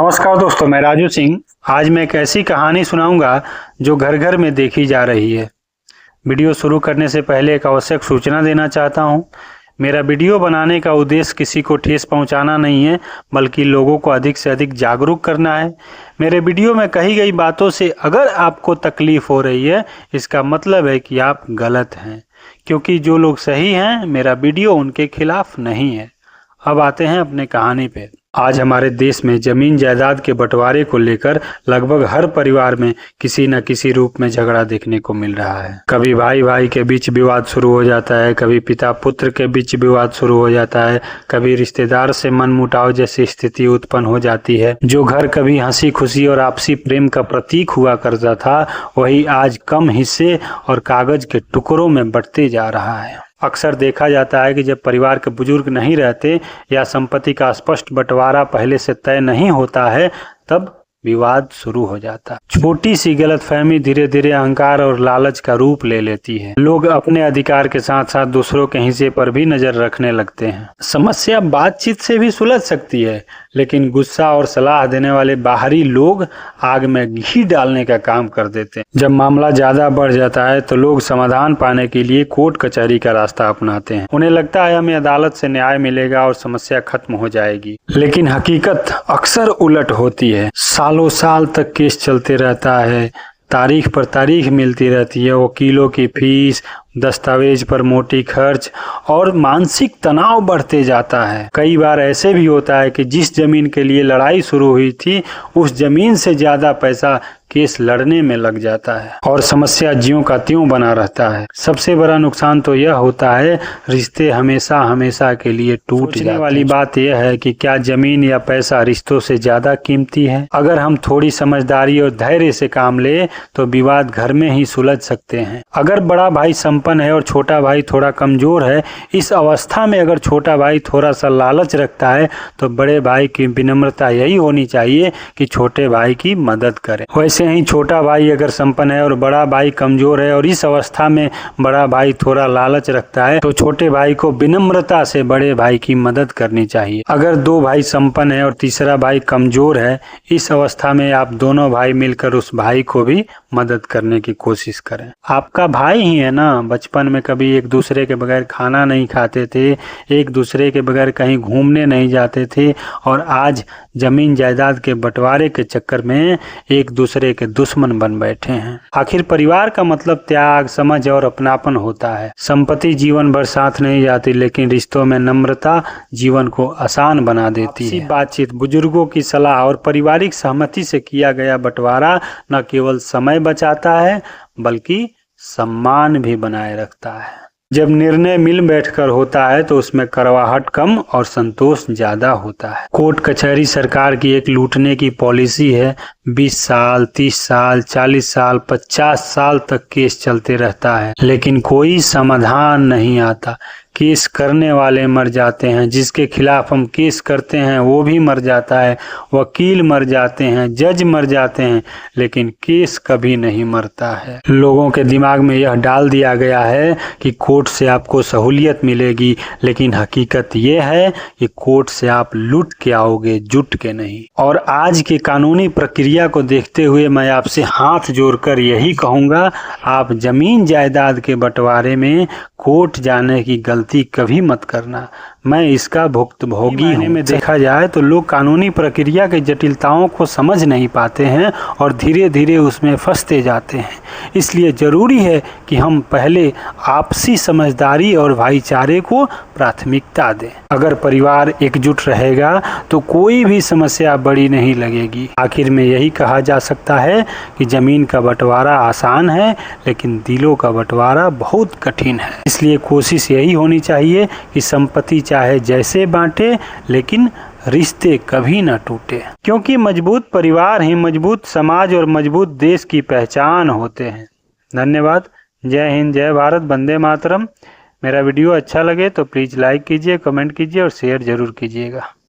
नमस्कार दोस्तों, मैं राजू सिंह। आज मैं एक ऐसी कहानी सुनाऊंगा जो घर घर में देखी जा रही है। वीडियो शुरू करने से पहले एक आवश्यक सूचना देना चाहता हूं। मेरा वीडियो बनाने का उद्देश्य किसी को ठेस पहुंचाना नहीं है, बल्कि लोगों को अधिक से अधिक जागरूक करना है। मेरे वीडियो में कही गई बातों से अगर आपको तकलीफ हो रही है, इसका मतलब है कि आप गलत हैं, क्योंकि जो लोग सही हैं, मेरा वीडियो उनके खिलाफ नहीं है। अब आते हैं अपने कहानी पे। आज हमारे देश में जमीन जायदाद के बंटवारे को लेकर लगभग हर परिवार में किसी न किसी रूप में झगड़ा देखने को मिल रहा है। कभी भाई भाई के बीच विवाद शुरू हो जाता है, कभी पिता पुत्र के बीच विवाद शुरू हो जाता है, कभी रिश्तेदार से मनमुटाव जैसी स्थिति उत्पन्न हो जाती है। जो घर कभी हंसी खुशी और आपसी प्रेम का प्रतीक हुआ करता था, वही आज कम हिस्से और कागज के टुकड़ों में बंटते जा रहा है। अक्सर देखा जाता है कि जब परिवार के बुजुर्ग नहीं रहते या संपत्ति का स्पष्ट बंटवारा पहले से तय नहीं होता है, तब विवाद शुरू हो जाता है। छोटी सी गलतफहमी धीरे धीरे अहंकार और लालच का रूप ले लेती है। लोग अपने अधिकार के साथ साथ दूसरों के हिस्से पर भी नजर रखने लगते हैं। समस्या बातचीत से भी सुलझ सकती है, लेकिन गुस्सा और सलाह देने वाले बाहरी लोग आग में घी डालने का काम कर देते हैं। जब मामला ज्यादा बढ़ जाता है तो लोग समाधान पाने के लिए कोर्ट कचहरी का रास्ता अपनाते हैं। उन्हें लगता है हमें अदालत से न्याय मिलेगा और समस्या खत्म हो जाएगी, लेकिन हकीकत अक्सर उलट होती है। सालों साल तक केस चलते रहता है, तारीख पर तारीख मिलती रहती है, वकीलों की फीस, दस्तावेज पर मोटी खर्च और मानसिक तनाव बढ़ते जाता है। कई बार ऐसे भी होता है कि जिस जमीन के लिए लड़ाई शुरू हुई थी, उस जमीन से ज्यादा पैसा केस लड़ने में लग जाता है और समस्या ज्यों का त्यों बना रहता है। सबसे बड़ा नुकसान तो यह होता है, रिश्ते हमेशा हमेशा के लिए टूट जाने वाली बात यह है कि क्या जमीन या पैसा रिश्तों से ज्यादा कीमती है? अगर हम थोड़ी समझदारी और धैर्य से काम ले तो विवाद घर में ही सुलझ सकते हैं। अगर बड़ा भाई संपन्न है और छोटा भाई थोड़ा कमजोर है, इस अवस्था में अगर छोटा भाई थोड़ा सा लालच रखता है तो बड़े भाई की विनम्रता यही होनी चाहिए कि छोटे भाई की मदद करें। वैसे ही छोटा भाई अगर संपन्न है और बड़ा भाई कमजोर है और इस अवस्था में बड़ा भाई थोड़ा लालच रखता है, तो छोटे भाई को विनम्रता से बड़े भाई की मदद करनी चाहिए। अगर दो भाई संपन्न है और तीसरा भाई कमजोर है, इस अवस्था में आप दोनों भाई मिलकर उस भाई को भी मदद करने की कोशिश करें। आपका भाई ही है ना। बचपन में कभी एक दूसरे के बगैर खाना नहीं खाते थे, एक दूसरे के बगैर कहीं घूमने नहीं जाते थे, और आज जमीन जायदाद के बंटवारे के चक्कर में एक दूसरे के दुश्मन बन बैठे हैं। आखिर परिवार का मतलब त्याग, समझ और अपनापन होता है। संपत्ति जीवन भर साथ नहीं जाती, लेकिन रिश्तों में नम्रता जीवन को आसान बना देती है। बातचीत, बुजुर्गों की सलाह और पारिवारिक सहमति से किया गया बंटवारा न केवल समय बचाता है, बल्कि सम्मान भी बनाए रखता है। जब निर्णय मिल बैठकर होता है तो उसमें कड़वाहट कम और संतोष ज्यादा होता है। कोर्ट कचहरी सरकार की एक लूटने की पॉलिसी है। 20 साल, 30 साल, 40 साल, 50 साल तक केस चलते रहता है, लेकिन कोई समाधान नहीं आता। केस करने वाले मर जाते हैं, जिसके खिलाफ हम केस करते हैं वो भी मर जाता है, वकील मर जाते हैं, जज मर जाते हैं, लेकिन केस कभी नहीं मरता है। लोगों के दिमाग में यह डाल दिया गया है कि कोर्ट से आपको सहूलियत मिलेगी, लेकिन हकीकत ये है कि कोर्ट से आप लूट के आओगे, जुट के नहीं। और आज की कानूनी प्रक्रिया को देखते हुए मैं आपसे हाथ जोड़कर यही कहूँगा, आप जमीन जायदाद के बंटवारे में कोर्ट जाने की गलती कभी मत करना। मैं इसका भुक्तभोगी हूँ। में देखा जाए तो लोग कानूनी प्रक्रिया की जटिलताओं को समझ नहीं पाते हैं और धीरे धीरे उसमें फंसते जाते हैं। इसलिए जरूरी है कि हम पहले आपसी समझदारी और भाईचारे को प्राथमिकता दें। अगर परिवार एकजुट रहेगा तो कोई भी समस्या बड़ी नहीं लगेगी। आखिर में यही कहा जा सकता है कि जमीन का बंटवारा आसान है, लेकिन दिलों का बंटवारा बहुत कठिन है। इसलिए कोशिश यही होनी चाहिए कि संपत्ति चाहे जैसे बांटे, लेकिन रिश्ते कभी ना टूटे, क्योंकि मजबूत परिवार ही मजबूत समाज और मजबूत देश की पहचान होते हैं। धन्यवाद। जय हिंद, जय भारत, वंदे मातरम। मेरा वीडियो अच्छा लगे तो प्लीज़ लाइक कीजिए, कमेंट कीजिए और शेयर जरूर कीजिएगा।